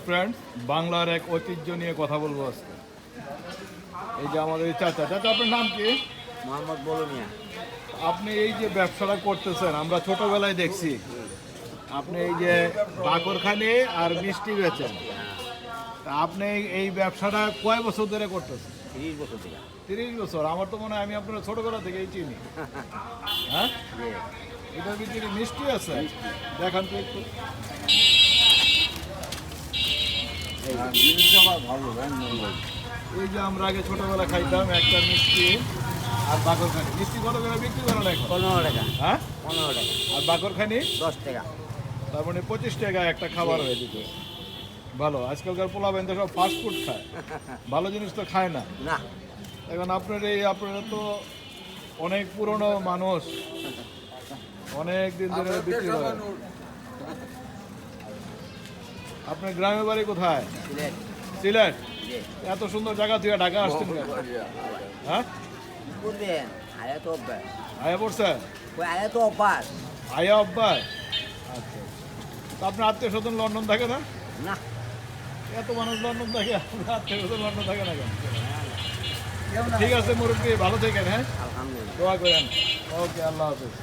Friends, বাংলার এক ঐতিহ্য নিয়ে কথা বলবো আজকে। এই যে আমাদের চাচা, আপনার নাম কি? মোহাম্মদ বলো মিয়া। আপনি এই যে ব্যবসাটা করতেছেন, আমরা ছোটবেলায় দেখছি আপনি এই যে বাকরখানি আর মিষ্টি বেচেন। তা আপনি এই ব্যবসাটা কয় বছর ধরে করতেছেন? 30 বছর থেকে। 30 বছর। আমার তো মনে হয় আমি আপনার ছোটবেলা থেকেই চিনি। হ্যাঁ, এটার ভিতরে মিষ্টি আছে, দেখান তো একটু। এই যে আমরা আগে ছোটবেলা খাইতাম একটা মিষ্টি আর বাকরখানি। মিষ্টি কত করে বিক্রি করেন এখন? 15 টাকা। হ্যাঁ, 15 টাকা। আর বাকরখানি 10 টাকা। তার মানে 25 টাকা একটা খাবার হয়ে যেত। ভালো। আজকালকার পোলাপাইন তো সব ফাস্ট ফুড খায়, ভালো জিনিস তো খায় না। না, এখন আপনারা তো অনেক পুরনো মানুষ, অনেক দিন ধরে বিক্রি করেন। আপনার গ্রামের বাড়ি কোথায়? সিলেট। সিলেট। জি। এত সুন্দর জায়গা থেকে ঢাকা আসছেন কেন? হ্যাঁ, কি করবেন? আয়া তো অভ্যাস। আয়া পড়ছে? ওই আয়া তো অভ্যাস। আয়া অব্বাই। আচ্ছা, তো আপনার আত্মীয় স্বজন লন্ডন থাকে না? না। এত মানুষ লন্ডন থাকে, আপনার আত্মীয় স্বজন লন্ডন থাকে না কেন? ঠিক আছে মুরব্বী, ভালো থাকেন। হ্যাঁ, আলহামদুলিল্লাহ। দোয়া করেন। ওকে, আল্লাহ হাফেজ।